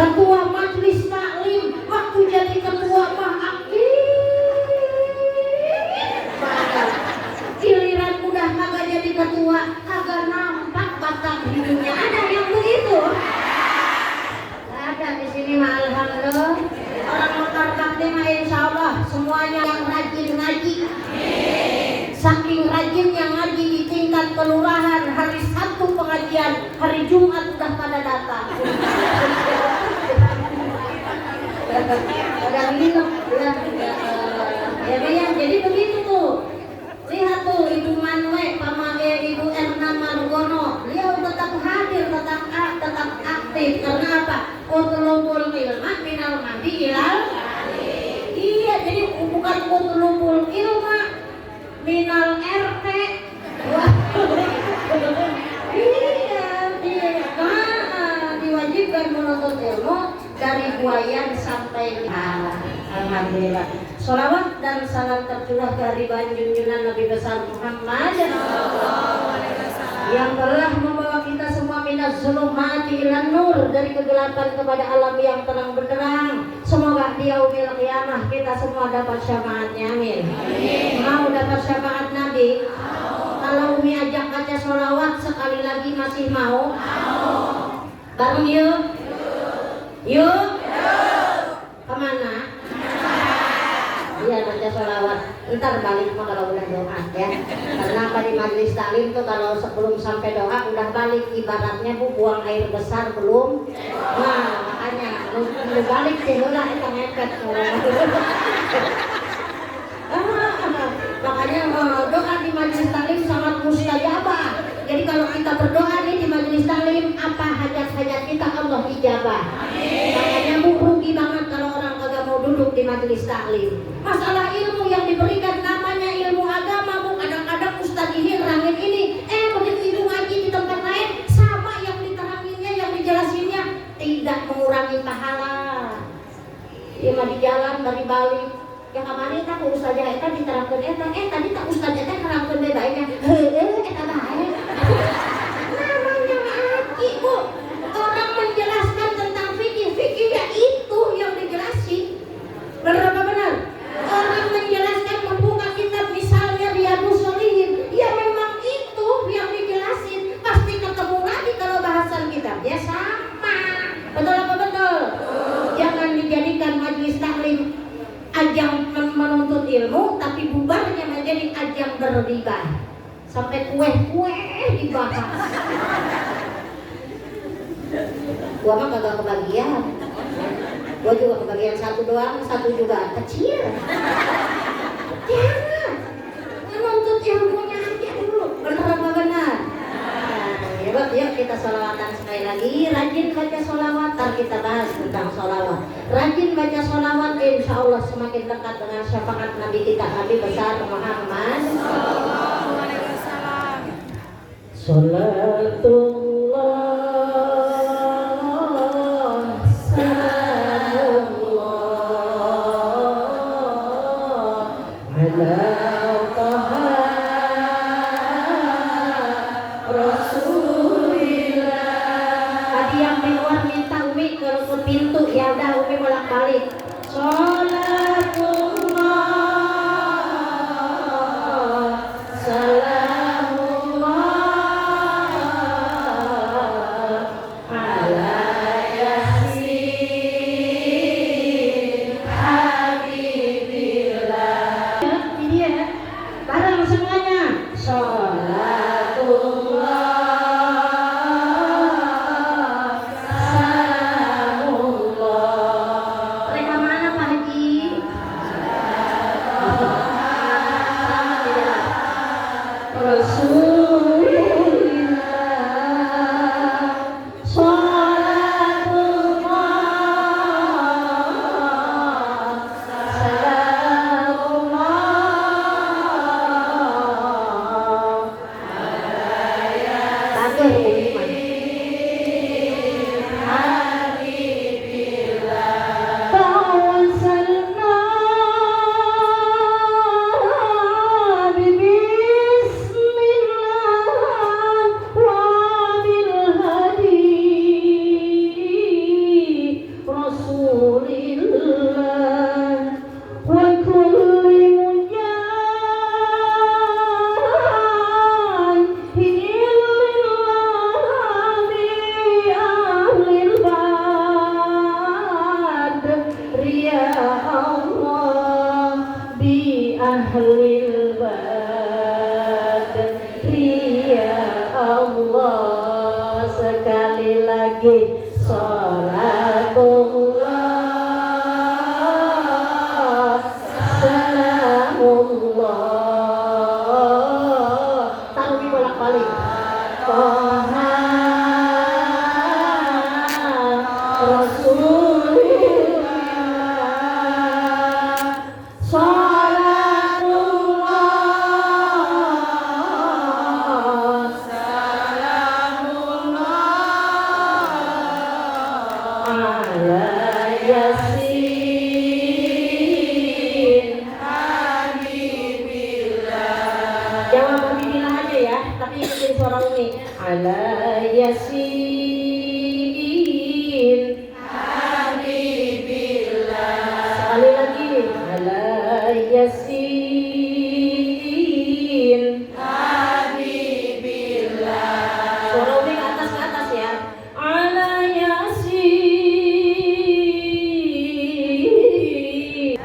Ketua majelis taklim waktu jadi ketua mah aktif. Giliran udah kagak jadi ketua, kagak nampak bakat dirinya. Ada yang begitu? Ada di sini mah alhamdulillah. Orang motor taklim insya Allah semuanya yang rajin ngaji. Saking rajinnya ngaji di tingkat kelurahan, hari Sabtu pengajian, hari Jumat udah pada datang. Ada begitu, ya, jadi begitu tuh. Lihat tuh Ibu Manwe, Ibu Erna Margono, beliau tetap hadir, tetap aktif. Karena apa? Utulubul ilmah minal mandi ilal. Iya, jadi bukan utulubul ilmah minal RT. Iya. Diwajibkan menuntut ilmu dari buayan sampai alhamdulillah. Sholawat dan salam tercurah dari junjungan Nabi besar Muhammad yang telah membawa kita semua minaz zulumati ilan nur, dari kegelapan kepada alam yang terang benderang. Semoga di yaumil qiyamah kita semua dapat syafaatnya, amin. Mau dapat syafaat Nabi? Kalau Umi ajak baca sholawat sekali lagi masih mau? Bareng yuk. Yuk. Kemana? Iya, baca sholawat. Ntar balik mah kalau udah doa ya. Karena apa, di majelis taklim tuh kalau sebelum sampai doa udah balik. Ibaratnya bu buang air besar belum. Nah makanya lu balik sih udah itu ngepet. Makanya doa di majelis taklim sangat mustajabah. Jadi kalau kita berdoa nih di majelis taklim, apa hajat-hajat kita Allah ijabah. Makanya bu rugi banget kalau orang kagak mau duduk di majelis taklim. Masalah ilmu yang diberikan namanya ilmu agama, bu. Kadang-kadang ustaz ini nerangin ini, begitu ibu ngaji di tempat lain sama yang diteranginnya, yang dijelasinnya tidak mengurangi pahala. Dia mah di jalan dari balik. Yang kemarin tak ustaz eta diterangkan tadi tak ustaz eta nerangkan bedanya. Eta baik. Namanya ngaji, bu. Orang menjelaskan tentang fikih ya itu yang dijelasin. Benar apa benar? Orang menjelaskan membuka kitab misalnya Riyadhus Shalihin, ya memang itu yang dijelasin. Pasti ketemu lagi kalau bahasan kitabnya sama. Betul apa betul? Jangan dijadikan majelis taklim ajang menuntut ilmu, tapi bubarnya menjadi ajang bergibah. Sampai kue dibahas. Gua mah kagak kebagian. Gua juga kebagian satu doang, satu juga kecil. Jangan menuntut ilmunya aja dulu. Benar apa benar? Yuk kita sholawatan sekali lagi. Rajin baca sholawat, ntar kita bahas tentang sholawat. Rajin baca sholawat, insya Allah semakin dekat dengan syafaat Nabi kita, Nabi besar Muhammad Salatullah pintu ya udah Umi bolak-balik. Salatullah salamullah ala yasin habibillah. Ini ya bareng semuanya. Salatullah Haji Rasulillah salatullah salamullah ala yasin habibillah. Jawab habibillah aja ya, tapi ikutin suara Umi. Ala yasin habibillah. Sekali lagi. Ala yasin habibillah. Suara Umi ke atas ya. Ala yasin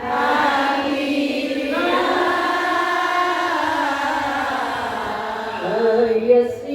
habibillah. Ala yasin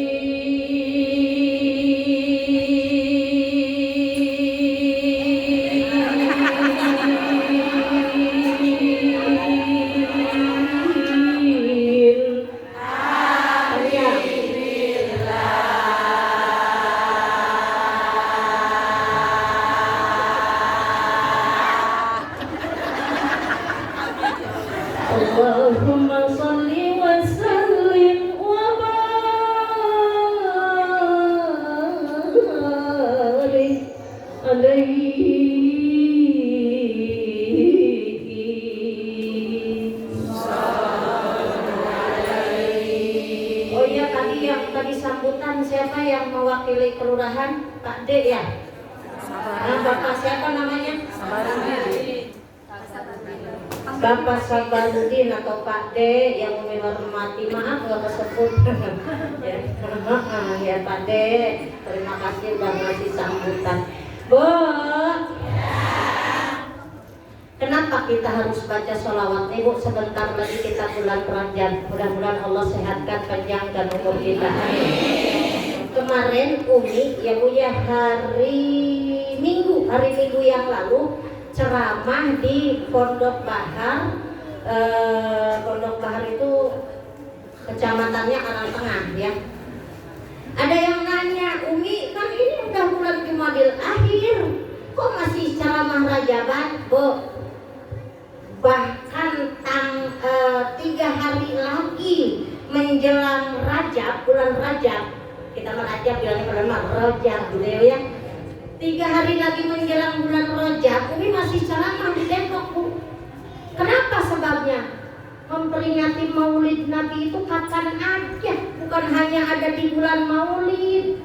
Allahumma salli wa sallim wa barik alaihi. Oh iya, tadi sambutan siapa yang mewakili kelurahan? Pak D ya? Nah, Bapak siapa namanya? Bapak Sabarudin atau Pak D yang menghormati, maaf nggak kesebut ya. Ya Pak D, terima kasih udah ngasih sambutan. Bu, kenapa kita harus baca sholawat nih Bu? Sebentar lagi kita bulan Rajab, mudah-mudahan Allah sehatkan panjang dan umur kita. Kemarin Umi ya Bu ya, hari Minggu yang lalu ceramah di Pondok Bahar. Pondok Bahar itu kecamatannya Karang Tengah ya. Ada yang nanya, Umi kan ini udah bulan Jumadil Akhir, kok masih ceramah Rajaban? Bu, bahkan 3 hari lagi menjelang Rajab, bulan Rajab, kita merajab bilangnya bulan Rajab gitu ya. 3 hari lagi menjelang bulan Rajab, Umi masih ceramah di Depok Bu. Kenapa sebabnya? Memperingati Maulid Nabi itu kapan aja, bukan hanya ada di bulan Maulid.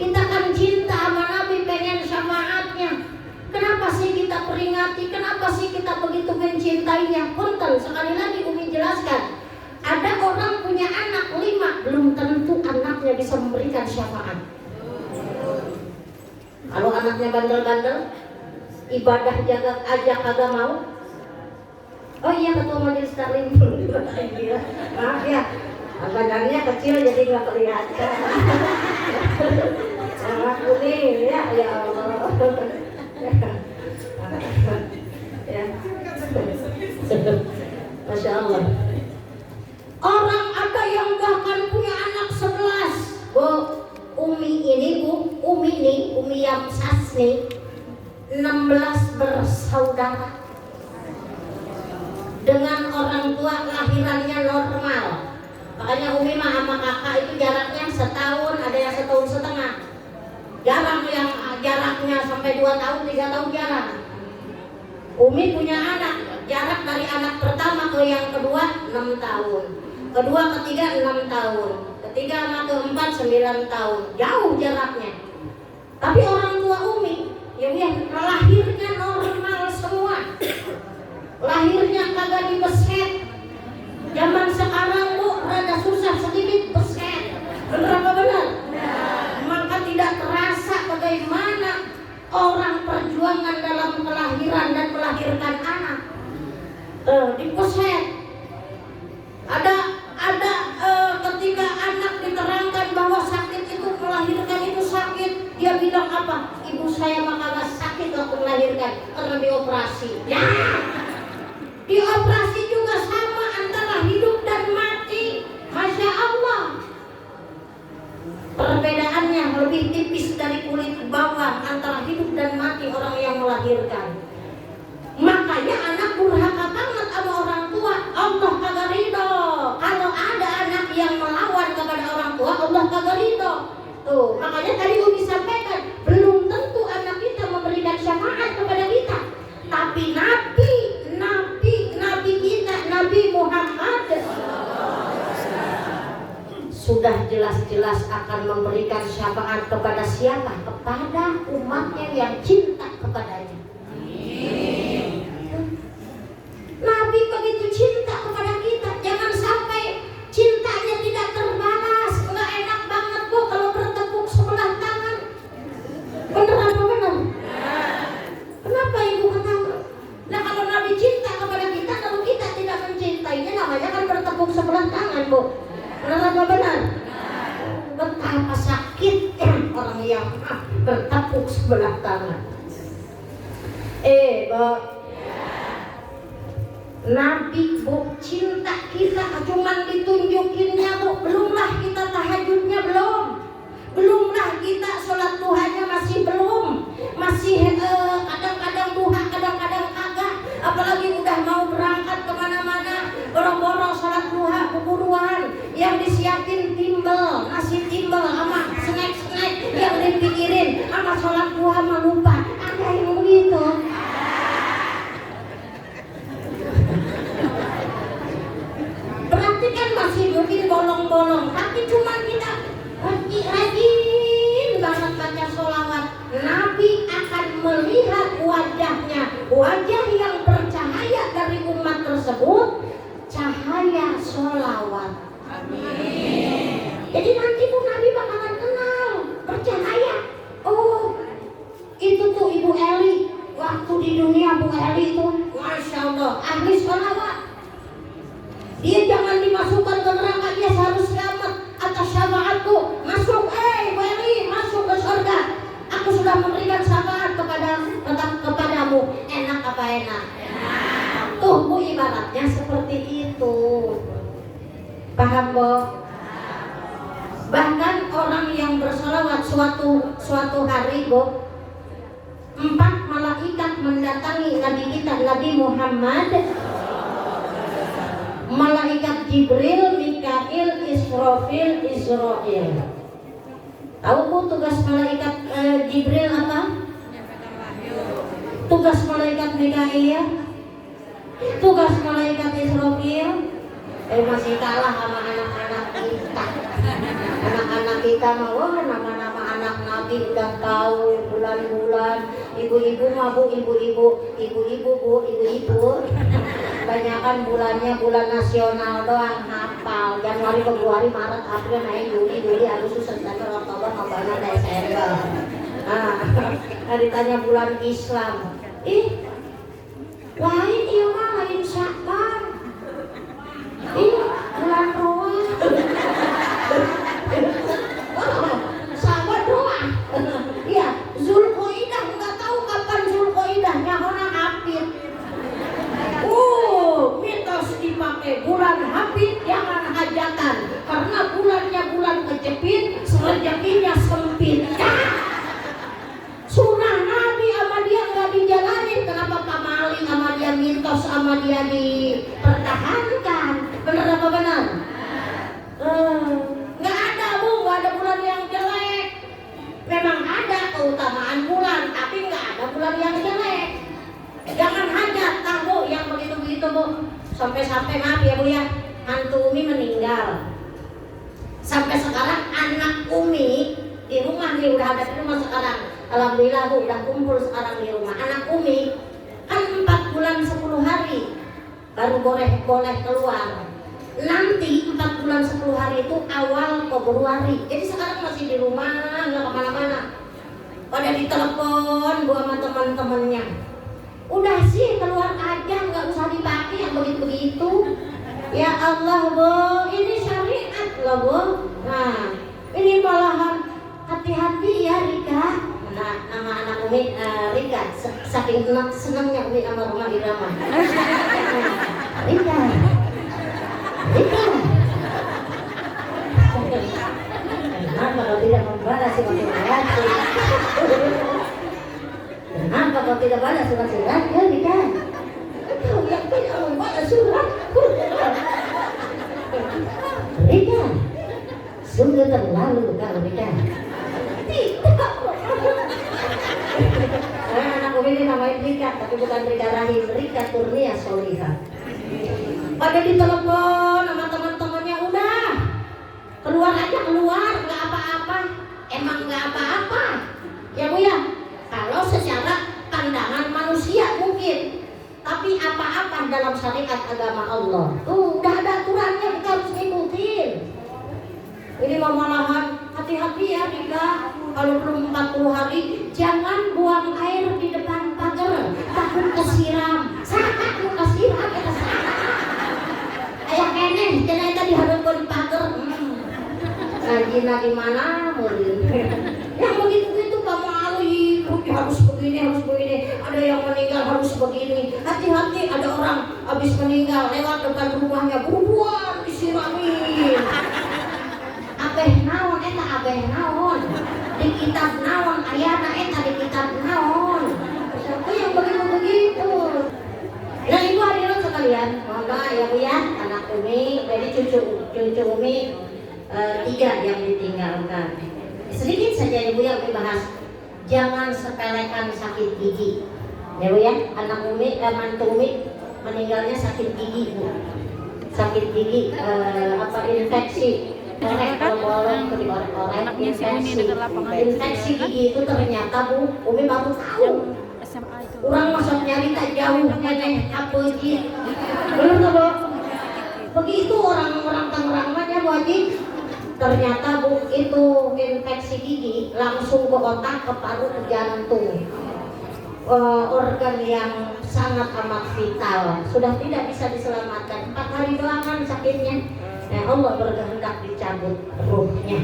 Kita kan cinta sama Nabi, pengen syafaatnya. Kenapa sih kita peringati? Kenapa sih kita begitu mencintainya? Punten, sekali lagi Umi jelaskan. Ada orang punya anak 5, belum tentu anaknya bisa memberikan syafaat. Kalau anaknya bandel-bandel, ibadah jaga aja kagak mau. Oh iya, ketua majelis taklim. Maaf ya, badannya kecil jadi nggak kelihatan. Sangat kuning ya, ya Allah. Ya. Masya Allah. Orang ada yang bahkan punya anak 11. Bu, Umi ini Bu, Umi Yamsas nih 16 bersaudara dengan orang tua lahirannya normal. Makanya Umi mah sama kakak itu jaraknya setahun, ada yang setahun setengah. Jarang yang jaraknya sampai 2 tahun, 3 tahun jarang. Umi punya anak, jarak dari anak pertama ke yang kedua 6 tahun, kedua ketiga 6 tahun, ketiga sama keempat 9 tahun, jauh jaraknya. Tapi orang tua Umi, ya lahirnya normal semua. Lahirnya kagak dibeset. Zaman sekarang Bu, rada susah sedikit beset. Bener apa benar? Maka tidak terasa bagaimana orang perjuangan dalam kelahiran dan melahirkan anak. Dibeset. Ada ketika anak diterangkan bahwa sakit itu, melahirkan itu sakit, dia bilang apa? Ibu saya mah kagak sakit waktu melahirkan karena dioperasi. Ya. Dioperasi juga sama antara hidup dan mati. Masya Allah. Perbedaannya lebih tipis dari kulit bawang antara hidup dan mati. dilahirkan. Makanya anak durhaka banget sama orang tua, Allah kagak ridho. Kalau ada anak yang melawan kepada orang tua, Allah kagak ridho. Tuh, makanya tadi Umi sampaikan, belum tentu anak kita memberikan syafaat kepada kita, tapi Nabi kita, Nabi Muhammad sudah jelas-jelas akan memberikan syafaat kepada siapa? Kepada umatnya yang cinta kepadanya. Nabi begitu cinta kepada kita, jangan sampai cintanya tidak terbalas. Nggak enak banget Bu kalau bertepuk sebelah tangan. Bener apa bener? Kenapa Ibu ketawa? Nah kalau Nabi cinta kepada kita, kalau kita tidak mencintainya, namanya kan bertepuk sebelah tangan Bu. Bener apa benar? Betapa sakitnya orang yang bertepuk sebelah tangan. Bu, Nabi Bu cinta kita cuman ditunjukinnya Bu, belumlah kita tahajudnya belumlah kita sholat duhanya masih belum, masih kadang-kadang duha, kadang-kadang kagak, apalagi udah mau berangkat kemana-mana, boro-boro sholat duha keburuan, yang disiapin timbel, nasi timbel sama snack-snack yang dipikirin, sama sholat duha mah lupa. Ada yang begitu. Berarti kan masih mungkin bolong-bolong, tapi cuma kita rajin banget baca sholawat. Nabi akan melihat wajahnya, wajah yang bercahaya dari umat tersebut, cahaya sholawat. Amin. Jadi nanti pun Nabi bakalan kenal, bercahaya. Oh, itu tuh Ibu Eli, waktu di dunia Bu Eli itu, Masya Allah, ahli sholawat. Dia jangan dimasukkan ke neraka, dia harus selamat atas syafaatku. Masuk, Bu Eli, masuk ke surga. Aku sudah memberikan syafaat kepadamu. Enak apa enak? Enak. Tuh Bu, ibaratnya seperti itu. Paham Bu? Bahkan orang yang bersolawat suatu hari Bu, 4 malaikat mendatangi Nabi kita, Nabi Muhammad. Malaikat Jibril, Mikail, Israfil, Israil. Tahu Bu tugas malaikat Jibril apa? Tugas malaikat Mikail, tugas malaikat Israfil. Masih kalah sama anak-anak kita. Anak-anak kita mau nama-nama anak Nabi udah tahu bulan-bulan. Ibu-ibu mah Bu, ibu-ibu Bu. Banyakan bulannya bulan nasional doang hafal. Januari, Februari, Maret, April, Mei, Juli, Agustus, September, Oktober, November, Desember. Ditanya bulan Islam. Lain iya mah lain Syakban. Bulan Roa. Sahabat Roa. Iya, Zulqaidah nggak tahu kapan Zulqaidahnya orang hafid. Mitos dipakai bulan hafid jangan hajatan, karena bulannya bulan kejepit, rezekinya sempit. Sunnah Nabi sama dia nggak dijalanin, kenapa pamali sama dia, mitos sama dia dipertahankan? Benar apa benar? Nggak ada Bu, nggak ada bulan yang jelek. Memang ada keutamaan bulan, tapi nggak ada bulan yang jelek. Jangan hajat Bu yang begitu-begitu Bu. Sampai-sampai maaf ya Bu ya, hantu Umi meninggal. Sampai sekarang anak Umi di rumah nih, udah ada di rumah sekarang. Alhamdulillah Bu, udah kumpul sekarang di rumah. Anak Umi kan 4 bulan 10 hari baru boleh keluar. Nanti 4 bulan 10 hari itu awal Februari. Jadi sekarang masih di rumah, nggak kemana-mana. Pada ditelepon Bu sama teman-temannya. Udah sih keluar aja, nggak usah dipakai yang begitu-begitu. Ya Allah Bu, ini syariat loh Bu. Nah, ini malahan hati-hati ya Rika. Nah, nama anak Umi Rika, saking senangnya Umi sama rumah irama. Rika. Kenapa kalau tidak membalas si makin hati? Kenapa Kenapa kau tidak baca surat-surat? Ya Rika. Kau yang tidak membaca surat. Rika, sungguh terlalu kau Rika. Tidak. Anak ini namanya Rika, tapi bukan Rika Rahim, Rika Turnia Soliha. Pada ditelepon sama teman-temannya, udah keluar aja keluar, nggak apa-apa. Emang nggak apa-apa, ya Bu ya. Kalau secara pandangan manusia mungkin, tapi apa-apa dalam syariat agama Allah. Tuh udah ada aturannya, kita harus ngikutin. Ini mau malahan hati-hati ya Rika. Kalau belum 40 hari jangan buang air di depan pagar, takut kesiram. Sangat lu kesiram kita sangat. Ayah keneh, jangan tadi harus di pagar. Ngajina di mana murid? Yang begitu-begitu kamu alih, harus begini. Ada yang meninggal harus begini. Hati-hati, ada orang habis meninggal lewat depan rumahnya, buruan disiramin. Abeh naon eta abeh naon? Di kitab naon ayana eta di kitab naon? Siapa yang begitu-begitu? Nah ibu hadirin sekalian, mohon maaf ya Bu ya, anak Umi, jadi cucu Umi 3 yang ditinggalkan. Sedikit saja Ibu yang dibahas. Jangan sepelekan sakit gigi. Ya Bu ya, anak Umi, mantu Umi meninggalnya sakit gigi Bu. Sakit gigi infeksi. Kalau bolong diorek-orek infeksi gigi itu ternyata Bu, Umi baru tahu. Orang masuk nyari tak jauh nenek apa sih? Benar nggak Bu? Begitu orang-orang Tangerang ya Bu Haji. Ternyata Bu itu infeksi gigi langsung ke otak, ke paru, ke jantung. Organ yang sangat amat vital sudah tidak bisa diselamatkan. 4 hari belakangan sakitnya. Allah berkehendak dicabut ruhnya.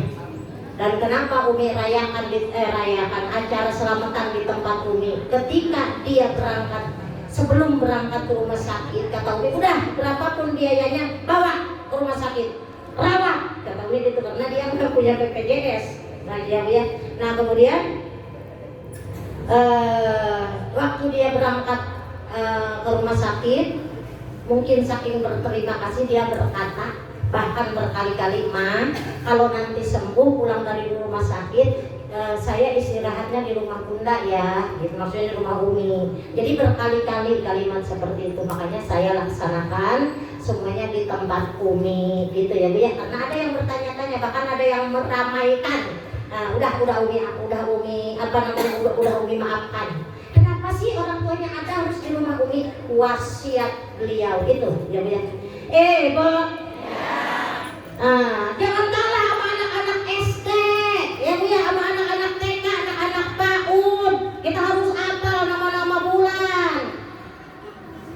Dan kenapa Umi rayakan acara selamatan di tempat Umi? Ketika dia berangkat, sebelum berangkat ke rumah sakit, kata Umi, udah berapapun biayanya bawa ke rumah sakit, rawat. Kata Umi itu karena dia udah punya BPJS. Nah dia ya. Nah kemudian waktu dia berangkat ke rumah sakit, mungkin saking berterima kasih dia berkata, bahkan berkali-kali, Ma, kalau nanti sembuh pulang dari rumah sakit, saya istirahatnya di rumah Bunda ya, gitu, maksudnya di rumah Umi. Jadi berkali-kali kalimat seperti itu, makanya saya laksanakan semuanya di tempat Umi, gitu ya Bu ya. Karena ada yang bertanya-tanya, bahkan ada yang meramaikan, udah Umi maafkan. Kenapa sih orang tuanya ada harus di rumah Umi? Wasiat beliau itu, ya Bu ya. Bu. Jangan kalah sama anak-anak SD, ya Bu ya, sama anak-anak TK, anak-anak PAUD. Kita harus hafal nama-nama bulan.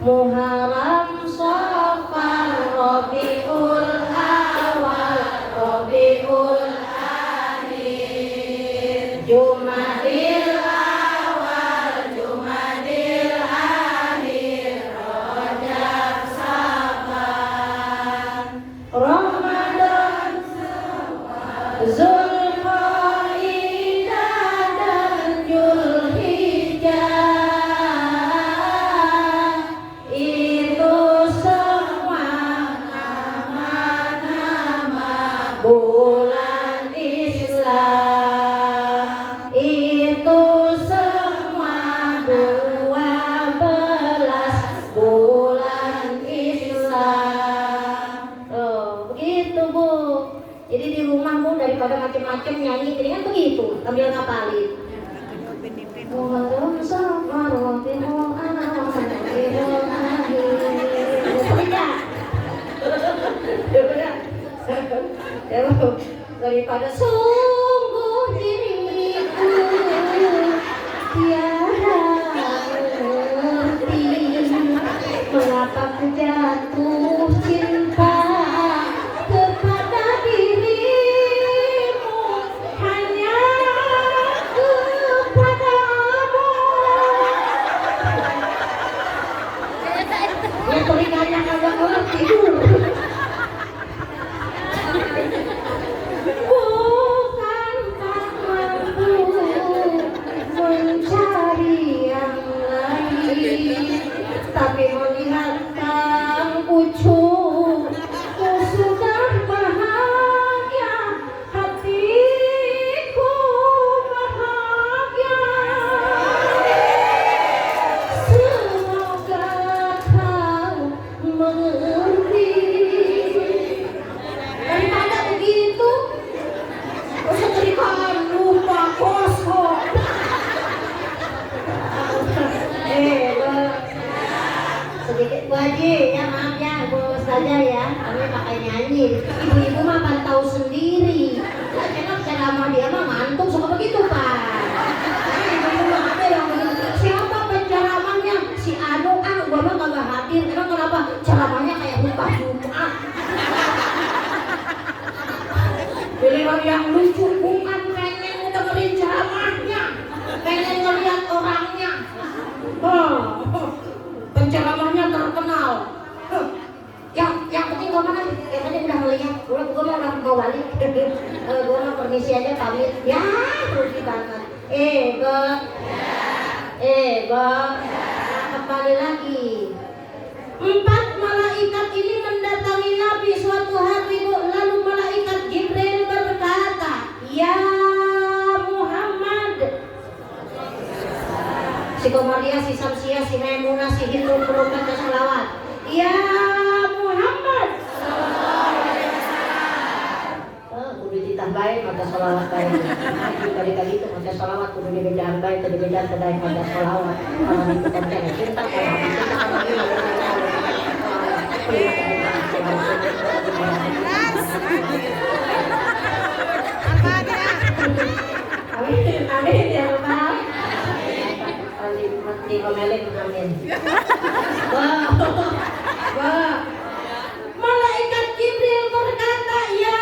Muharram, Safar, Rabiul Awal, Rabiul Akhir, Jumadil Awal, Jumadil Akhir, Rajab, Saban, Zulqa'dah dan Dzulhijjah, itu semua nama-nama bulan Islam. Itu semua 12 bulan Islam. Begitu Bu. Jadi di rumah Bu daripada macam-macam nyanyi, jadi kan begitu, sambil ngapalin. Muharram, Safar, Rabiul Awal, Rabiul Akhir. Daripada sungguh diriku tiada mengerti mengapa ku jatuh cinta kepada dirimu, hanya kepadamu. Ya telinganya kagak boleh tidur. nyanyi ya, maaf ya Bu Ustazah ya, kami pakai nyanyi. Ibu-ibu mah pantau sendiri. Enak ceramah dia mah ngantuk suka begitu Pak. Ibu-ibu mah ada yang begitu. Siapa penceramahnya? Si Anu, gua mah kagak hadir. Emang kenapa? Ceramahnya kayak khutbah Jumat. Pilih yang lucu, bukan pengen dengerin ceramahnya, pengen ngeliat orangnya. Penceramahnya terkenal. Yang penting gua mana? Yang penting udah ngeliat. Gua udah mau balik. Gua mau permisi aja pamit. Ya, rugi banget. Kembali lagi. 4 malaikat ini mendatangi Nabi suatu hari, lalu malaikat Jibril berkata, "Ya Muhammad." Si Komaria, si Samsia, si Maimunah, si Hindu belum baca salawat. "Ya Muhammad." Kudu ditambahin baca salawat baik. Kali-kali itu baca salawat kudu dibedahan baik, dibedahan kedai baca salawat. Kalau itu konten cinta kalau amin ya Rabbal. Mesti ngomelin amin. Wah. Malaikat Jibril berkata, "Ya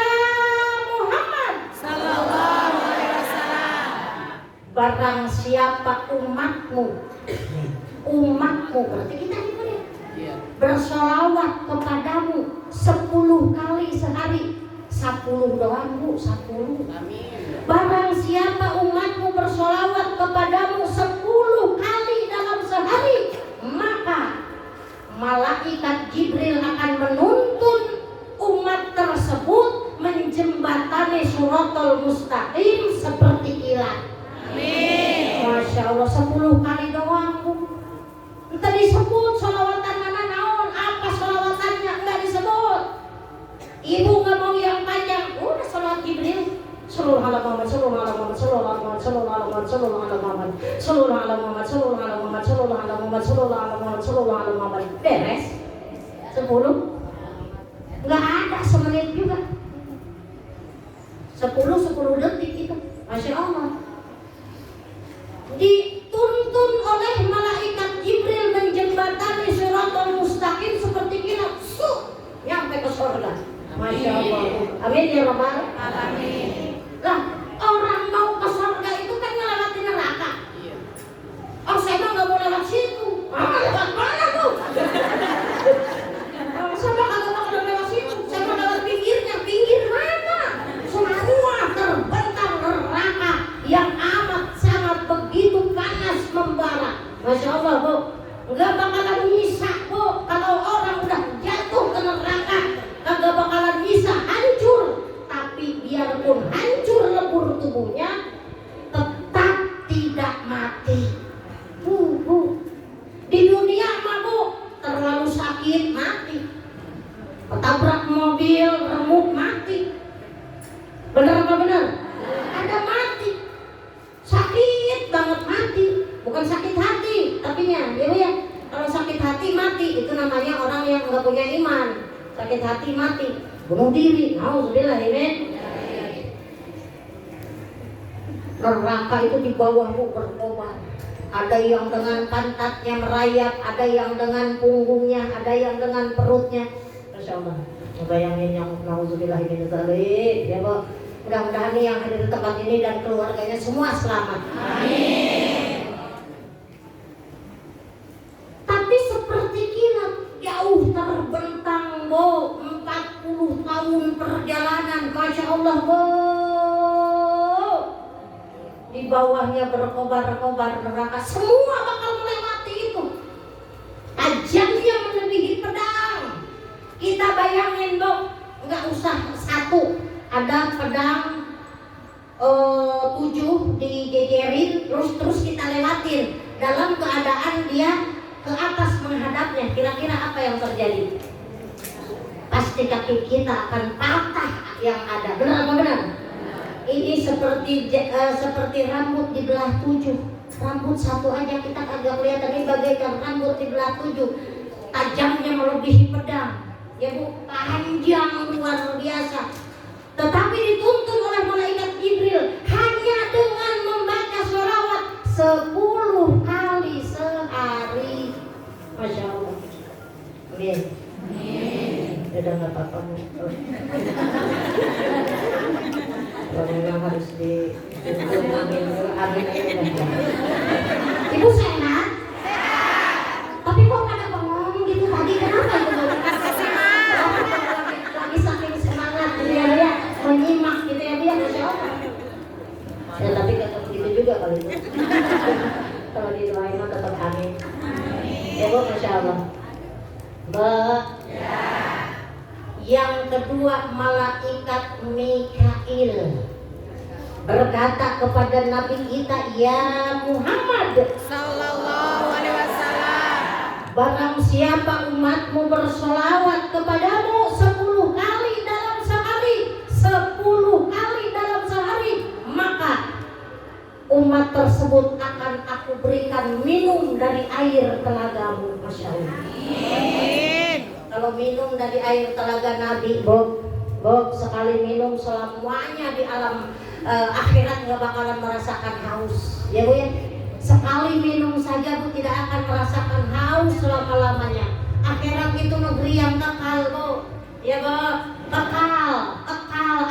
Muhammad sallallahu alaihi wasallam, barang siapa umatmu berarti kita ini ya, bersolawat kepadamu 10 kali sehari." 10 doang Bu, 10. Amin. Barang siapa umatmu bersolawat kepadamu 10 kali dalam sehari, maka malaikat Jibril akan menuntun umat tersebut menjembatani Shiratal Mustaqim seperti kilat. Amin. Masya Allah, 10 kali doang Bu. Entah disebut sholawatan mana naon, apa sholawatannya enggak disebut. Ibu nggak mau yang panjang, udah sholawat Jibril. Sallallahu alaihi Muhammad, sallallahu alaihi Muhammad, sallallahu alaihi Muhammad, sallallahu alaihi Muhammad, sallallahu alaihi Muhammad, sallallahu alaihi Muhammad, sallallahu alaihi Muhammad, sallallahu alaihi Muhammad, sallallahu alaihi Muhammad, sallallahu alaihi Muhammad. Beres. 10. Nggak ada semenit juga. 10 detik itu. Masya Allah. Dituntun oleh malaikat Jibril menjembatani Shiratal Mustaqim seperti kilat, nyampe ke surga. Masya Allah. Amin ya Rabbal. Amin. Lah, orang mau ke surga itu kan melewati neraka. Oh, saya mah nggak mau lewat situ. Lewat mana tuh? Sama kagak mau lewat situ. Saya mau lewat pinggirnya. Pinggir mana? Semua terbentang neraka yang amat sangat begitu panas membara. Masya Allah Bu. Nggak bakalan bisa Bu kalau orang udah jatuh ke neraka. Kagak bakalan bisa hancur. Tapi biarpun hancur lebur tubuhnya, tetap tidak mati. Bu. Di dunia mah Bu, terlalu sakit mati. Ketabrak mobil, remuk mati. Bener apa bener? Ada mati. Sakit banget mati. Bukan sakit hati, tapi ya, kalau sakit hati mati itu namanya orang yang nggak punya iman. Sakit hati mati, bunuh diri. Alhamdulillah ini. Neraka itu di bawahmu berkobar. Ada yang dengan pantatnya merayap, ada yang dengan punggungnya, ada yang dengan perutnya. Masya Allah. Bayangin yang alhamdulillah ini ya Bu. Mudah-mudahan nih yang hadir di tempat ini dan keluarganya semua selamat. Amin. Tapi seperti kilat jauh terbentang Bu, 40 tahun perjalanan, Masya Allah Bu. Di bawahnya berkobar-kobar neraka, semua bakal melewati itu. Tajamnya melebihi pedang. Kita bayangin Bu, nggak usah satu, ada pedang 7 dijejerin, terus kita lewatin dalam keadaan dia ke atas menghadapnya. Kira-kira apa yang terjadi? Pasti kaki kita akan patah yang ada. Benar apa benar? Ini seperti rambut dibelah 7. Rambut satu aja kita kagak kelihatan, ini bagaikan rambut dibelah 7. tajamnya melebihi pedang. Ya Bu, panjang luar biasa. Tetapi dituntun oleh malaikat Jibril hanya dengan membaca sholawat 10 kali sehari. Masya Allah. Amin. Udah nggak apa-apa. Kalau memang harus amin. Ibu sehat? Tapi kok pada ngomong gitu tadi, kenapa itu? Lagi saking semangat dia menyimak gitu ya dia, Masya Allah. Ya tapi tetap begitu juga kali itu. Kalau didoain mah tetap amin. Ya Bu, Masya Allah. Yang kedua, malaikat Mikail berkata kepada Nabi kita, ya Muhammad sallallahu alaihi wasallam, barang siapa umatmu bersolawat kepadamu 10 kali dalam sehari, 10 kali dalam sehari, maka umat tersebut akan aku berikan minum dari air telagamu. Masya Allah. Kalau minum dari air telaga Nabi, Bob, sekali minum selamanya di alam akhirat nggak bakalan merasakan haus, ya Bu ya. Sekali minum saja Bu tidak akan merasakan haus selama-lamanya. Akhirat itu negeri yang kekal Bu, ya Bu, kekal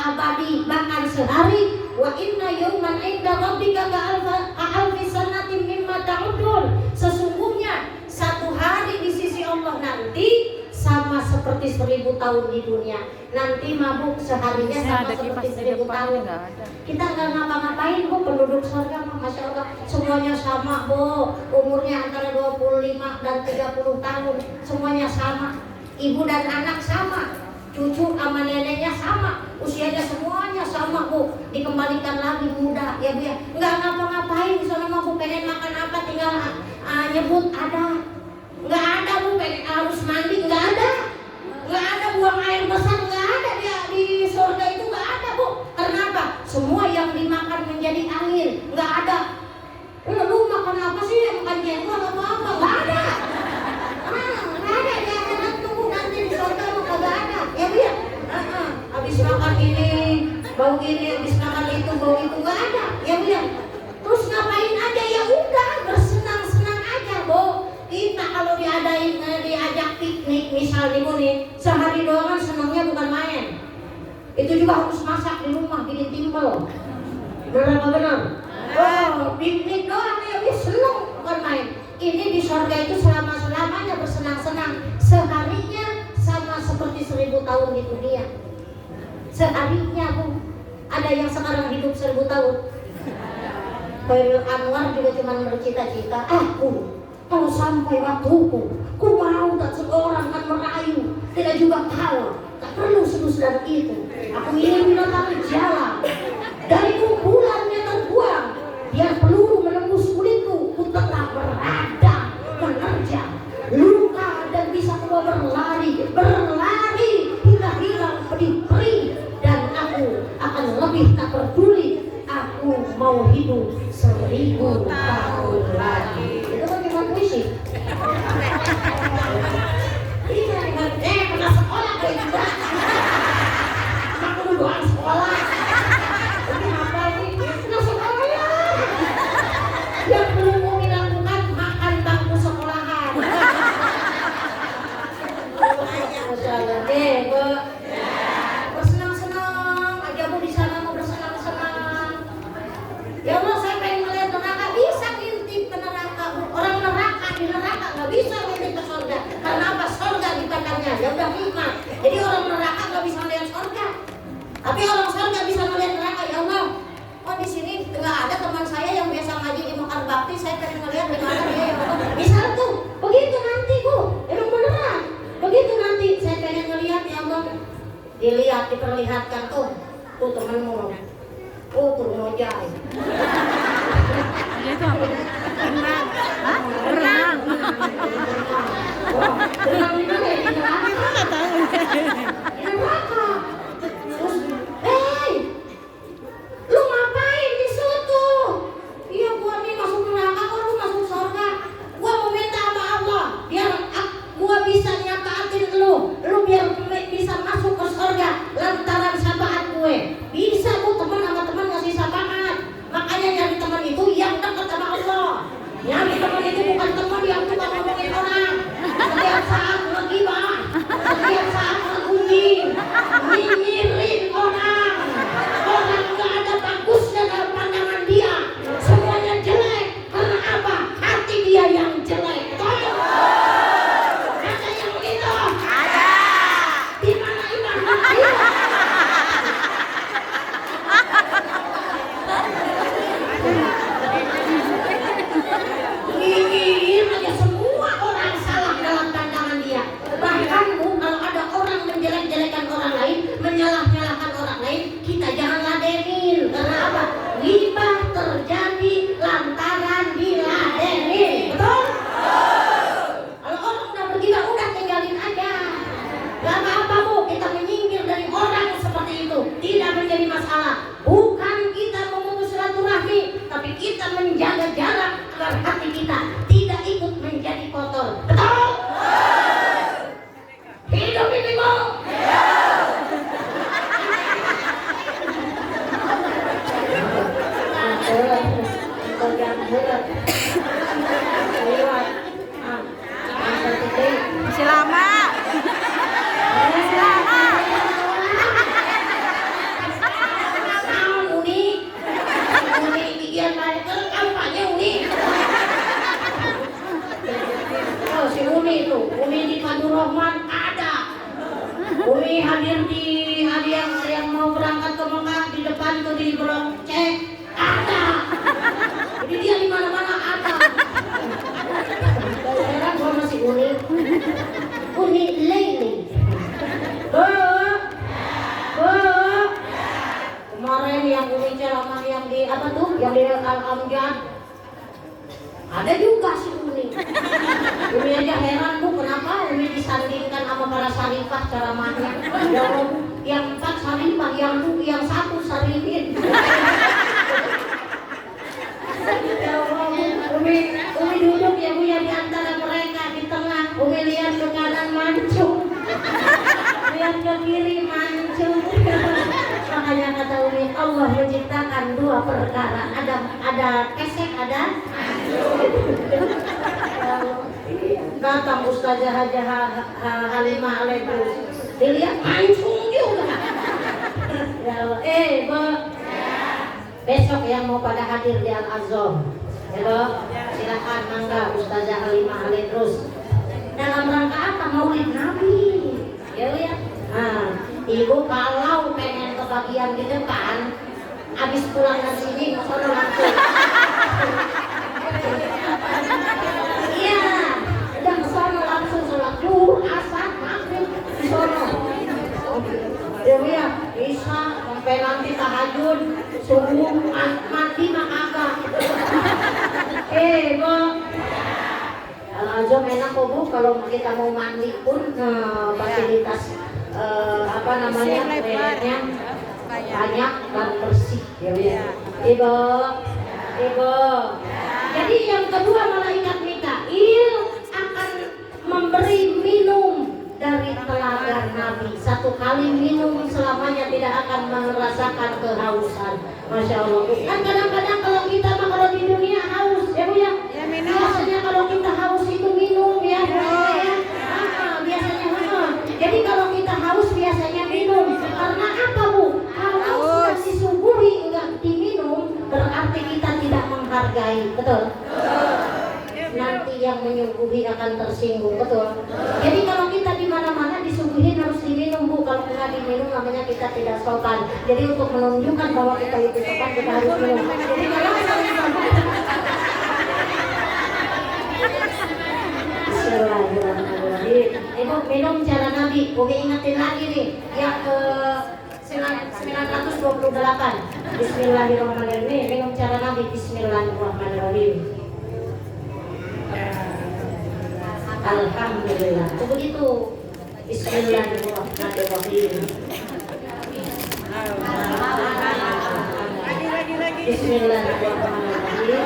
abadi, bahkan sehari. Wa inna yawman inda rabbika ka'alfi sanatin mimma ta'udun. Sesungguhnya satu hari di sisi Allah nanti sama seperti 1000 tahun di dunia. Nanti mabuk seharinya sama seperti 1000 tahun. Kita nggak ngapa-ngapain Bu, penduduk surga mah Masya Allah semuanya sama Bu. Umurnya antara 25 dan 30 tahun. Semuanya sama. Ibu dan anak sama. Cucu sama neneknya sama. Usianya semuanya sama Bu. Dikembalikan lagi muda, ya Bu ya. Nggak ngapa-ngapain di sana mah Bu, pengen makan apa tinggal nyebut ada. Nggak ada Bu, pengen harus mandi, nggak ada buang air besar, nggak ada di surga itu, nggak ada Bu. Kenapa? Semua yang dimakan menjadi air, nggak ada. Lu makan apa sih? Makan jengkol atau apa? Nggak ada. Nggak ada di akhirat tuh nanti di surga mah nggak ada, ya Bu ya. Habis makan ini bau ini, habis makan itu bau itu, nggak ada, ya Bu ya. Terus ngapain aja? Ya udah bersenang-senang aja Bu. Kita kalau diajak piknik misalnya nih, sehari doang kan senangnya bukan main. Itu juga harus masak di rumah, bikin timbel. Benar apa benar? Oh, piknik doang ya seneng bukan main. Ini di surga itu selama-selamanya bersenang-senang. Seharinya sama seperti 1000 tahun di dunia. Seharinya Bu. Ada yang sekarang hidup 1000 tahun. Khairul Anwar juga cuma bercita-cita, kalau sampai waktuku, ku mau tak seorang kan merayu, tidak juga kau, tak perlu sedus-sedus itu. Aku ingin binatang jalan, dari kumpulannya terbuang, biar peluru menembus kulitku, ku tetap berada, menerjang, luka dan bisa kau berlari, hingga hilang pedih-perih, dan aku akan lebih tak peduli. Aku mau hidup 1000 tahun lagi. Itu kan cuma puisi. Pernah sekolah gue juga. Aku doang sekolah. Ini apa ini? Pernah sekolah ya. Yang belum mau dilakukan makan bangku sekolahan. Masya Allah deh Bu. Bersenang-senang aja Bu di sana, mau bersenang-senang. Ya Allah, saya pengen melihat neraka, bisa ngintip ke neraka. Orang neraka di neraka nggak bisa ngintip ke surga. Karena apa? Surga dipandangnya ya udah nikmat. Jadi orang neraka nggak bisa melihat surga. Tapi orang surga bisa melihat neraka. Ya Allah, oh di sini nggak ada teman saya yang biasa ngaji di Mekar Bakti. Saya pengen melihat di mana dia ya Allah. Bisa tuh, begitu nanti Bu. Emang beneran. Begitu nanti saya pengen melihat ya Allah. Dilihat, diperlihatkan tuh temanmu. Oh, kurang aja. Itu apa? Renang. Hah? Renang. Renang di mana ya? Di neraka. Enggak tahu. Di neraka. Terus, lu ngapain di situ? Iya, gua nih masuk neraka, kok lu masuk surga? Umi tuh, Umi di Fadul Rahman ada. Umi hadir di ada yang mau berangkat ke Mekah di depan tuh di blok C ada. Jadi dia di mana-mana ada. Heran gua masih Uni Laili. Kemarin yang Umi ceramah yang di apa tuh? Yang di Al-Amjad. Ada juga si Umi. Umi aja heran bu, kenapa Umi disandingkan sama para sarifah ceramahnya? Yang 4 sarifah, yang 1 sarifin. Umi duduk ya bu ya di antara mereka di tengah. Umi lihat ke kanan mancung, lihat ke kiri mancung. Makanya kata Umi, Allah menciptakan 2 perkara. Ada kesek, ada datang Ustazah Haja Halimah Aledrus, dilihat mancung juga. Ya Allah, besok yang mau pada hadir di Al-Azhar, ya silakan mangga Ustazah Halimah Aledrus. Dalam rangka apa? Maulid Nabi. Ya. Nah, ibu kalau pengen kebagian gitu kan, habis pulang dari sini sono langsung. Iya, udah sono langsung sholat zuhur, asar, maghrib di sono. Ya, bisa sampai nanti tahajud, subuh, mati mah kagak. Bu. Al-Azhar enak kok bu, kalau kita mau mandi pun fasilitas apa namanya toiletnya banyak dan bersih ya. Ibu. Jadi yang kedua malaikat Mikail akan memberi minum dari telaga Nabi. 1 kali minum selamanya tidak akan merasakan kehausan. Masya Allah. Kan kadang-kadang kalau kita kalau di dunia haus ya bu ya. Biasanya kalau kita haus itu minum ya. Biasanya jadi kalau kita haus biasanya minum. Karena apa bu? Kalau sudah disuguhi enggak diminum berarti kita tidak menghargai. Betul? Nanti yang menyuguhi akan tersinggung. Betul? Jadi kalau kita di mana-mana disuguhi harus diminum bu. Kalau nggak diminum namanya kita tidak sopan. Jadi untuk menunjukkan bahwa kita itu sopan kita harus minum. Jadi kalau Ibu minum cara Nabi. Umi ingetin lagi nih yang ke 928. Bismillahirrahmanirrahim. Minum cara Nabi. Bismillahirrahmanirrahim. Alhamdulillah. Itu begitu. Bismillahirrahmanirrahim. Lagi. Bismillahirrahmanirrahim.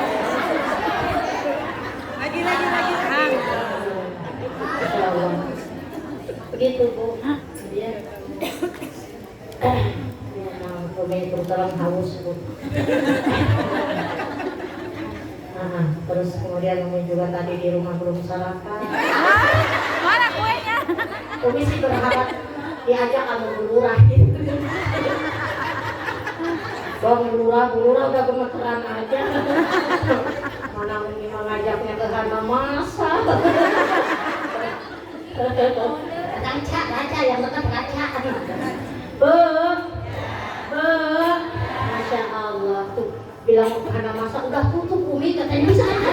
Lagi. Begitu bu. Ya. Umi terus haus bu. Terus kemudian Umi juga tadi di rumah belum sarapan. Mana kuenya? Umi sih berharap diajak kamu bulurah. Bang bulurah udah gemeteran aja. Mana Umi mengajaknya ke Hana masa. Kaca yang dekat kaca. Masya Allah tuh bilang ke Hana masa udah tutup Umi katanya bisa aja.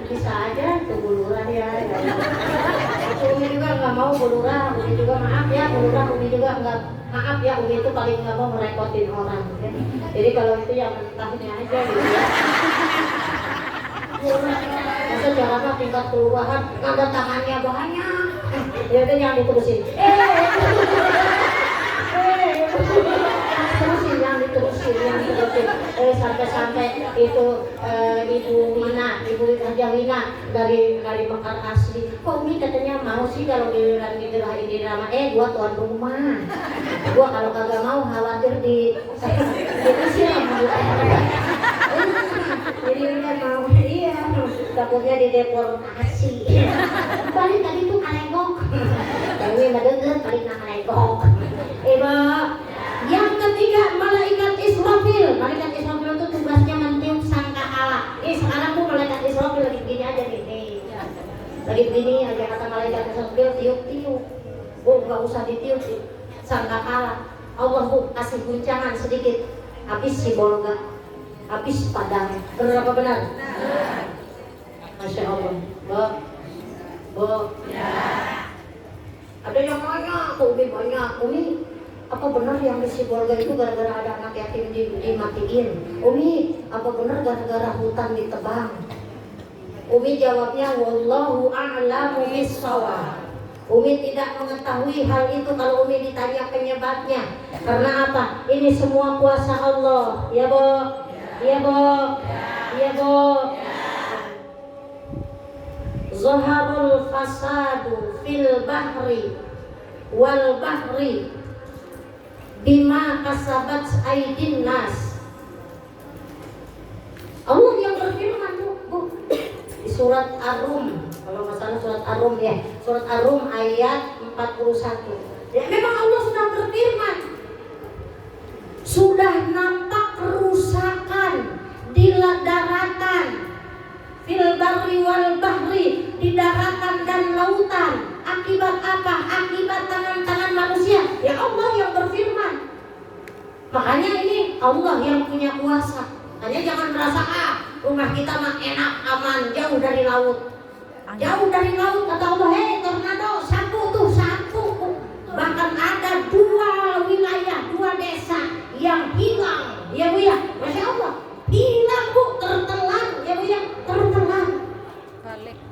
Bisa aja tuh buluran ya. Umi juga nggak mau bulurah, Umi juga maaf ya bulurah, Umi juga nggak maaf ya Umi itu paling nggak mau merepotin orang. Ya. Jadi kalau itu yang mentahnya aja gitu ya. Masa jalannya tingkat kelurahan, ada tangannya banyak. Ya itu yang diterusin. Terusin yang diterusin. Sampai itu Ibu Haja Wina dari Mekar asli. Kok Umi katanya mau sih kalau giliran ini drama? Gua tuan rumah. Gua kalau kagak mau khawatir diusir sama jadi udah mau iya takutnya dideportasi. Balik tadi tuh kalegok. Tapi mah denger balik na kalegok. Ibu. Yang ketiga malaikat Israfil. Malaikat Israfil itu tugasnya mentiup sangkakala. Sekarang tuh malaikat Israfil lagi begini aja nih. Lagi begini aja kata malaikat sambil tiup-tiup. Bu, nggak usah ditiup, sangka kalah. Allah bu kasih guncangan sedikit, habis si bolga, habis padang. Benar apa benar? Masya Allah. Bu. Ya. Ada yang nanya, Umi banyak. Umi, apa benar yang di si bolga itu gara-gara ada anak yatim dimatiin? Umi, apa benar gara-gara hutan ditebang? Umi jawabnya, wallahu a'lamu bis-shawab. Umi tidak mengetahui hal itu kalau Umi ditanya penyebabnya. Karena apa? Ini semua kuasa Allah. Ya, Bu? Ya, Bu? Ya, Bu? Zaharul fasadu fil bahri wal bahri bima kasabat aydin nas. Allah yang berfirman, Bu. Di surat Ar-Rum, kalau nggak salah surat Ar-Rum ya, surat Ar-Rum ayat 41. Ya memang Allah sudah berfirman, sudah nampak kerusakan di daratan, fil barri wal bahri, di daratan dan lautan. Akibat apa? Akibat tangan-tangan manusia. Ya Allah yang berfirman. Makanya ini Allah yang punya kuasa. Hanya jangan merasa rumah kita mah enak, aman, jauh dari laut. Jauh dari laut kata Allah, hei tornado, sapu. Bahkan ada 2 wilayah, 2 desa yang hilang. Ya Bu ya, Masya Allah. Hilang Bu, tertelan. Ya Bu ya, tertelan.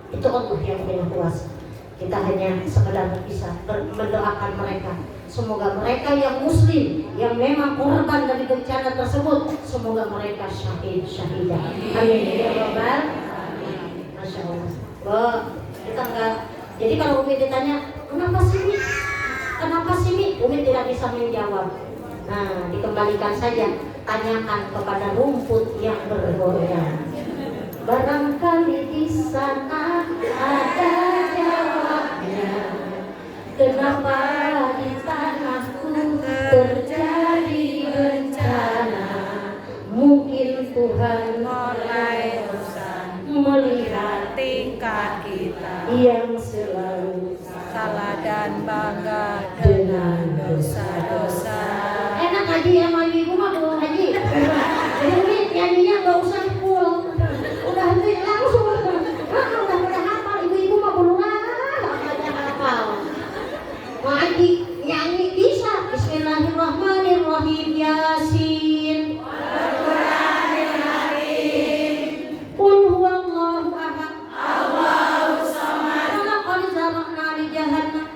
Itu Allah yang punya kuasa. Kita hanya sekedar bisa mendoakan mereka. Semoga mereka yang muslim, yang memang korban dari bencana tersebut, semoga mereka syahidah. Amin ya Rabbal. Masya Allah. Kita enggak. Jadi kalau Umi ditanya, kenapa sih Mi? Kenapa sih Mi? Umi tidak bisa menjawab. Nah, dikembalikan saja. Tanyakan kepada rumput yang bergoyang. Barangkali di sana ada jawabnya. Kenapa di tanahku terjadi bencana? Mungkin Tuhan mulai melihat tingkat kita yang selalu salah dan bangga dengan dosa-dosa. Enak ngaji sama ibu mah Bu Haji. Jadi Umi nyanyinya nggak usah full. Udah langsung. Udah hafal, ibu-ibu mah belum hafal. Ngaji nyanyi bisa. Bismillahirrahmanirrahim. Yasin. Qul huwallahu ahad. Allahus samad. Laqad zara'na li jahannam.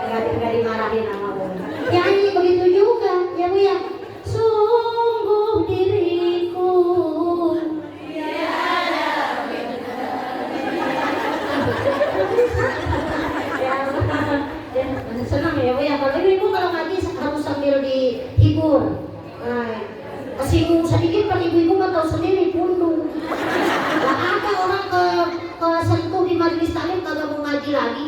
Nggak dimarahin sama Umi. Nyanyi begitu juga, ya Bu ya. Sungguh diriku senang ya Bu ya. Kalau ibu kalau ngaji harus sambil dihibur. Nah, kesinggung sedikit kan ibu-ibu nggak tahu sendiri pundung. Gak ada orang ke sentuh di majelis taklim kagak mau ngaji lagi.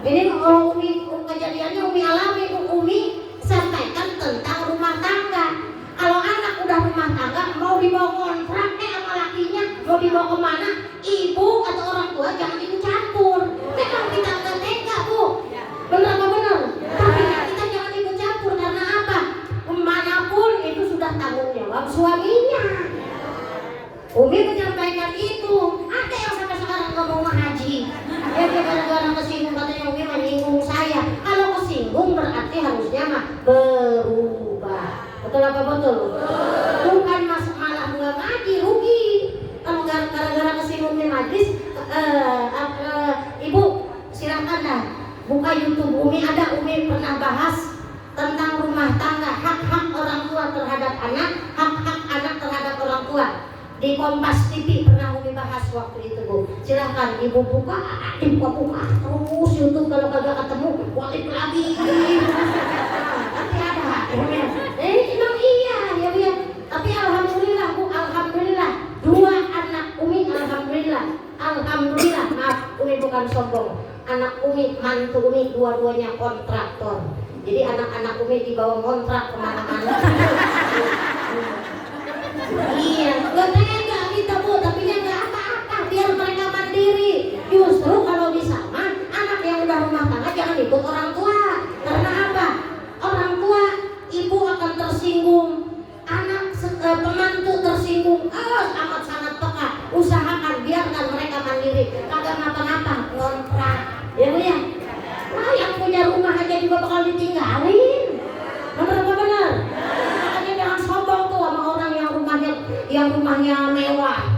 Ini kalau Umi kejadiannya Umi alami, Umi sampaikan tentang rumah tangga. Kalau anak udah rumah tangga mau dibawa kontrak sama lakinya, mau dibawa kemana, ibu atau orang tua jangan ikut campur. Memang kita nggak tega Bu, benar apa benar? Tapi kita jangan ikut campur karena apa? Kemanapun itu sudah tanggung jawab suaminya. Umi menyampaikan itu. Ada yang sampai sekarang nggak mau ngaji. Ya gara-gara kesinggung katanya Umi menyinggung saya. Kalau kesinggung berarti harusnya mah berubah. Betul apa betul? Bukan malah nggak ngaji, rugi. Kalau gara-gara kesinggung di majlis, Ibu silakan dah buka YouTube. Umi ada, Umi pernah bahas tentang rumah tangga, hak-hak orang tua terhadap anak, hak-hak anak terhadap orang tua. Di Kompas TV pernah Umi bahas waktu itu Bu. Silahkan Ibu buka terus YouTube, kalau kagak ketemu balik lagi. Nanti ada. Emang iya ya Bu ya. Tapi alhamdulillah Bu, alhamdulillah 2 anak Umi alhamdulillah. Maaf Umi bukan sombong. Anak Umi, mantu Umi dua-duanya kontraktor. Jadi anak-anak Umi dibawa kontrak kemana-mana. bakal ditinggalin. Bener apa bener? Makanya jangan sombong tuh sama orang yang rumahnya mewah.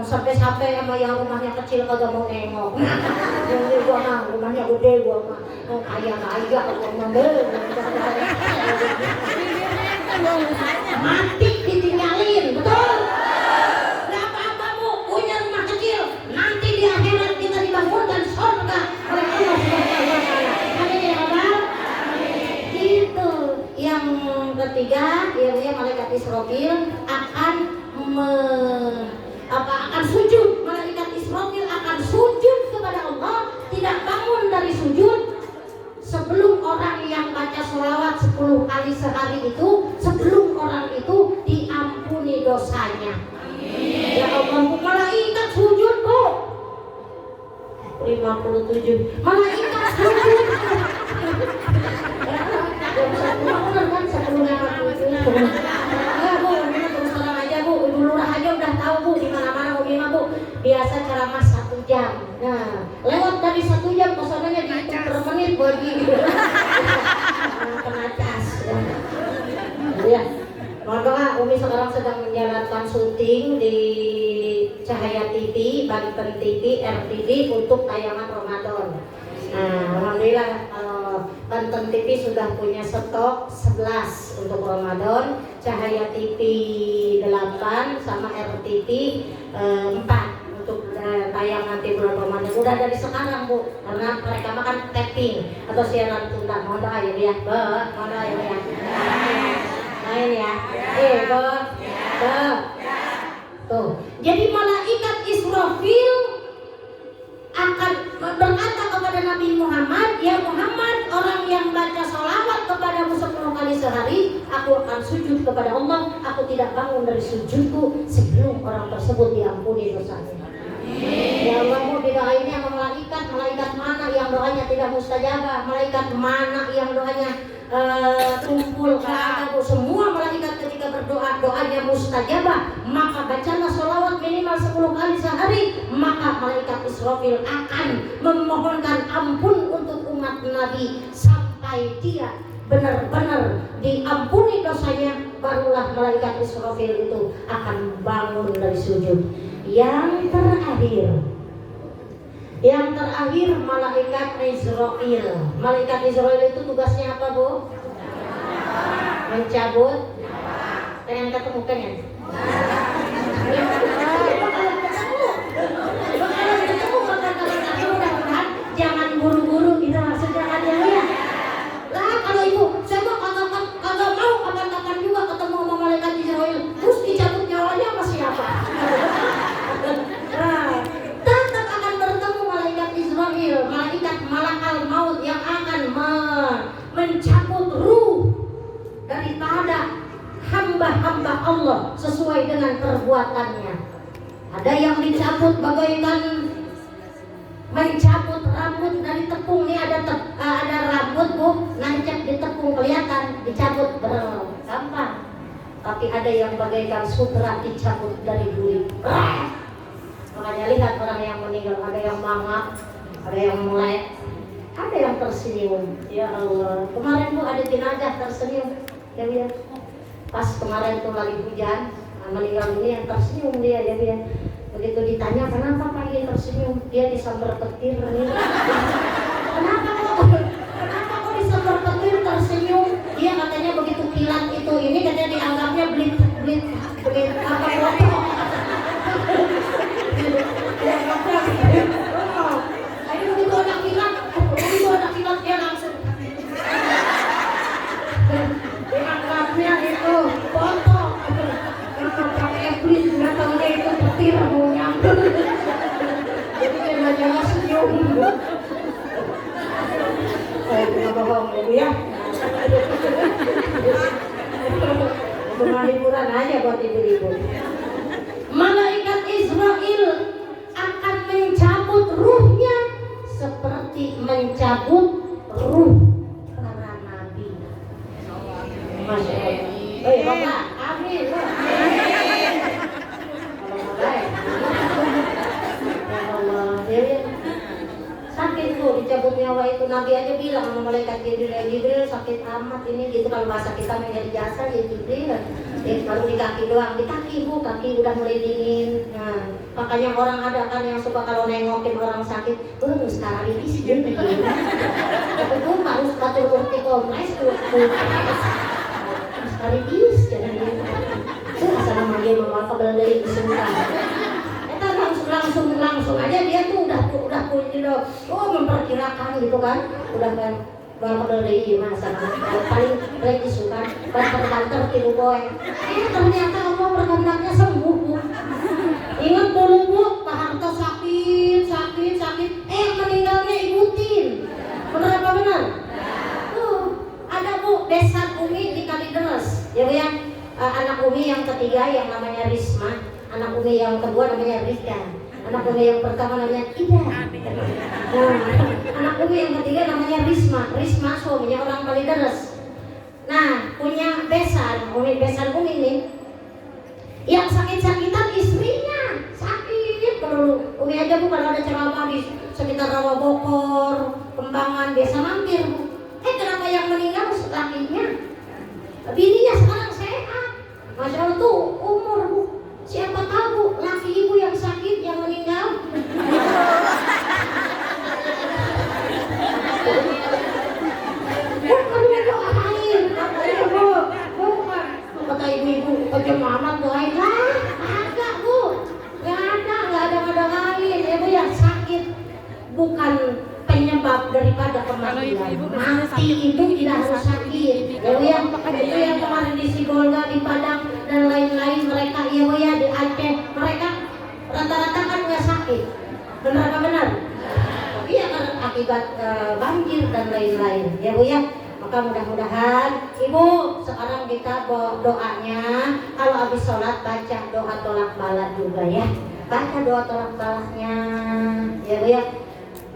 Sampai-sampai sama yang rumahnya kecil kagak mau nengok. Yang gua mah rumahnya gede, gua mah kaya gua mah mati ditinggalin, betul? Gak apa-apa bu, punya rumah kecil, nanti di akhirat kita dibangunkan surga oleh Allah Subhanahu wa Ta'ala. Amin ya Rabbal. Itu yang ketiga, ya malaikat Israfil akan akan sujud. Malaikat Israfil akan sujud kepada Allah, tidak bangun dari sujud sebelum orang yang baca sholawat 10 kali sehari itu, sebelum orang itu diampuni dosanya. Ya Allah, malaikat sujud bu 57, malaikat sujud. Bener kan 10 enggak bu, ini terus terang aja bu, ibu lurah aja udah tahu bu di mana-mana mau gimana bu. Biasa ceramah 1 jam. Nah, lewat dari 1 jam kesananya dihitung per menit bagi kena cas. Ya. Mohon doa, Umi sekarang sedang menjalankan syuting di Cahaya TV, Banten TV, RTV untuk tayangan Ramadan. Nah, alhamdulillah Banten TV sudah punya stok 11 untuk Ramadan, Cahaya TV 8 sama RTV 4 untuk tayang nanti bulan Ramadan. Udah dari sekarang bu, karena mereka makan tapping atau siaran tunda. Mohon doa ya ya, mohon doa ya ya. Main ya, tuh. Jadi malaikat Israfil akan berkata kepada Nabi Muhammad, ya Muhammad, orang yang baca sholawat kepadamu 10 kali sehari, aku akan sujud kepada Allah. Aku tidak bangun dari sujudku sebelum orang tersebut diampuni dosanya. Ya Allah, mau didoainnya sama malaikat mana yang doanya tidak mustajabah, malaikat mana yang doanya tumpul ke aku. Semua malaikat ketika berdoa doanya mustajabah, maka bacalah sholawat minimal 10 kali sehari, maka malaikat Israfil akan memohonkan ampun untuk umat Nabi sampai dia benar-benar diampuni dosanya, barulah malaikat Israfil itu akan bangun dari sujud. Yang terakhir malaikat Israfil. Malaikat Israfil itu tugasnya apa bu? Mencabut. Pengen ketemu pengen? Mudah-mudahan jangan buru-buru gitu maksudnya aja ya. Lah kalau ibu, saya mah kagak mau kapan-kapan juga ketemu sama malaikat Israfil. Terus dicabut nyawanya sama siapa? Tetap akan bertemu malaikat Israfil, malaikat malakal maut yang akan mencabut ruh daripada hamba-hamba Allah sesuai dengan perbuatannya. Ada yang dicabut bagaikan mencabut rambut dari tepung. Ini ada rambut bu, nancap di tepung kelihatan, dicabut gampang. Tapi ada yang bagaikan sutra dicabut dari duri. Makanya lihat orang yang meninggal, ada yang mangap, ada yang melek, ada yang tersenyum. Ya Allah, kemarin bu ada jenazah tersenyum. Ya lihat, pas kemarin tuh lagi hujan, meninggal dunia tersenyum dia. Ya lihat, begitu ditanya kenapa pak dia tersenyum, dia disambar petir. Kenapa kok disambar petir tersenyum? Dia katanya begitu kilat itu ini katanya dianggapnya blit apa rokok. Begitu ada kilat dia langsung dianggapnya itu foto. Kenapa pakai blit? Nggak tahunya itu petir mau nyambut. Jadi jangan senyum. Saya bohong ya. Cuma hiburan aja buat ibu-ibu. Malaikat Israfil akan mencabut ruhnya seperti mencabut ruh para nabi. Masya Allah. Bapak, amin. Ya Allah, sakit bu. tuh dicabut nyawa itu. Nabi aja bilang sama malaikat Jibril sakit amat ini gitu. Kalau bahasa kita menjadi jasa ya Jibril. Baru di kaki doang, di kaki bu, kaki udah mulai dingin. Nah, makanya orang ada kan yang suka kalau nengokin orang sakit, sekarang ini sih gitu. Tapi tuh harus batur urti kompleks tuh. Sekali bis jangan gitu. Tuh asal namanya mama kabel dari semua. Kita langsung aja dia tuh udah punya memperkirakan gitu kan, udah kan. Bapak dari gimana sana paling isu kan banter tibu boy ternyata Allah berkehendaknya sembuh bu. Ingat dulu bu Pak Harto sakit meninggalnya ikutin bener apa benar tuh ada bu desa Umi di Kalideres ya bu ya. Anak Umi yang ketiga yang namanya Risma, anak Umi yang kedua namanya Rika, anak Umi yang pertama namanya Ida. Nah, anak Umi yang ketiga namanya Risma suaminya orang Kalideres. Nah, punya besan Umi ini yang sakit-sakitan istrinya sakit perlu. Umi aja bu kalau ada ceramah di sekitar Rawa Bogor, Kembangan biasa mampir bu. Kenapa yang meninggal lakinya? Bininya sekarang sehat. Masya Allah tuh umur bu. Siapa tahu bu laki ibu yang sakit yang meninggal. Kata ibu aja mama doain lah, agak bu, nggak ada lain. Ibu yang sakit bukan penyebab daripada kematian. Mati itu tidak harus sakit. Ibu yang itu yang kemarin di Sibolga, di Padang dan lain-lain mereka ibu ya di Aceh mereka rata-rata kan nggak sakit. Benar apa benar? Iya kan akibat banjir dan lain-lain. Ya bu ya. Maka mudah-mudahan ibu sekarang kita doanya kalau habis sholat baca doa tolak bala juga ya, baca doa tolak balanya ya bu ya.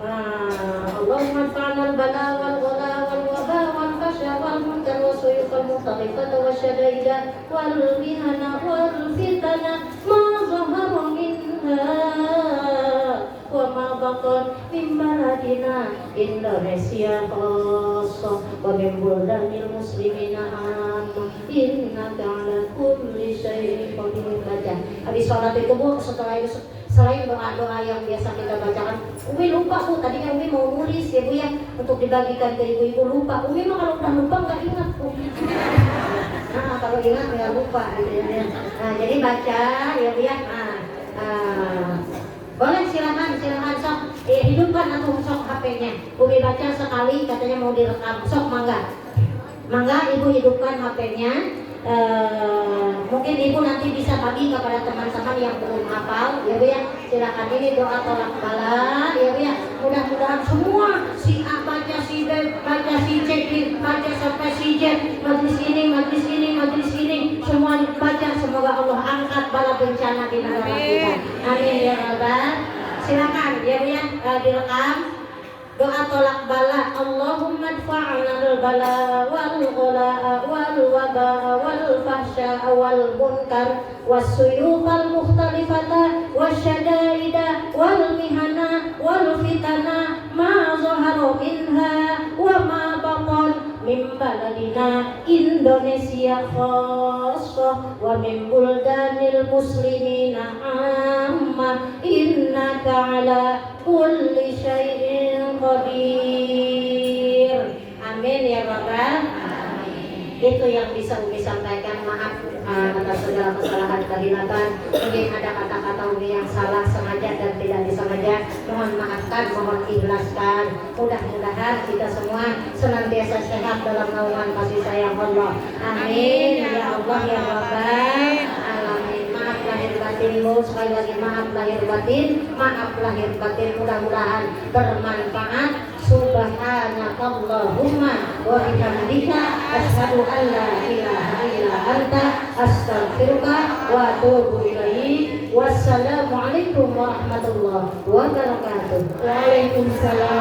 Allahumma fa'nal bala wal wala wal waba wal fasya wal munkar wa suyufal muqtarifata wa syadaida wal bihana wal fitana ma zahara minha wa ma baqan min baladina Indonesia khassa wa min buldanil muslimina amma innaka ala kulli syai'in qadir. Baca habis sholat itu bu, setelah itu selain doa-doa yang biasa kita bacakan, Umi lupa bu, tadinya Umi mau nulis ya bu ya untuk dibagikan ke ibu-ibu, lupa. Umi mah kalau udah lupa nggak ingat bu. Nah kalau ingat nggak lupa gitu ya. Nah jadi baca ya bu ya. Boleh silakan sok hidupkan atau sok HP-nya. Umi baca sekali katanya mau direkam, sok mangga ibu hidupkan HP-nya. Mungkin ibu nanti bisa bagi kepada teman-teman yang belum hafal ya bu ya. Silakan ini doa tolak bala ya bu ya. Mudah-mudahan semua si A baca, si B baca, si C baca sampai si Z, majlis ini semua baca, semoga Allah angkat bala bencana di negara kita. Amin ya rabbal. Silakan ya bu ya direkam. Doa tolak bala. Allahumma adfa'na al-bala wal ghala'a wal waba'a wal fahsya'a wal munkar was suyufal mukhtalifata wasyadaida wal mihana wal fitana ma zahara minha wa ma batan min baladina Indonesia khassa wa min buldanil muslimina amma innaka ala kulli syai'in qadir. Amin ya rabbal. Itu yang bisa Umi sampaikan. Maaf atas segala kesalahan kehilafan. Mungkin ada kata-kata Umi yang salah sengaja dan tidak disengaja, mohon maafkan, mohon ikhlaskan. Mudah-mudahan kita semua senantiasa sehat dalam naungan kasih sayang Allah. Amin ya Allah ya rabbal alamin. Maaf lahir batin bu, sekali lagi maaf lahir batin, mudah-mudahan bermanfaat. Subhanakallahumma wa bihamdika asyhadu an la ilaha illa anta astaghfiruka wa atubu ilaik. Wassalamualaikum warahmatullahi wabarakatuh. Waalaikumsalam.